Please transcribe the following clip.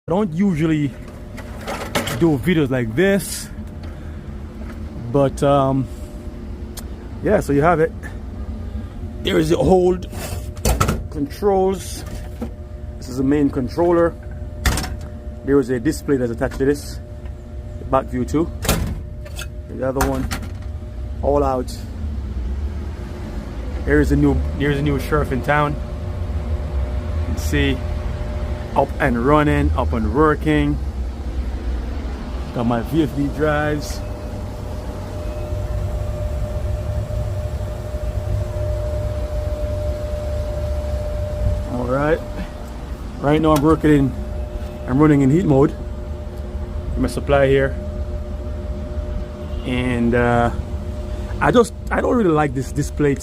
don't usually do videos like this, but yeah, so you have it. There is the old controls. This is the main controller. There is a display that's attached to this. The back view too. The other one, all out. Here's a new sheriff in town. You can see, up and running, up and working. Got my VFD drives. All right. Right now I'm running in heat mode. My supply here. And I don't really like this display.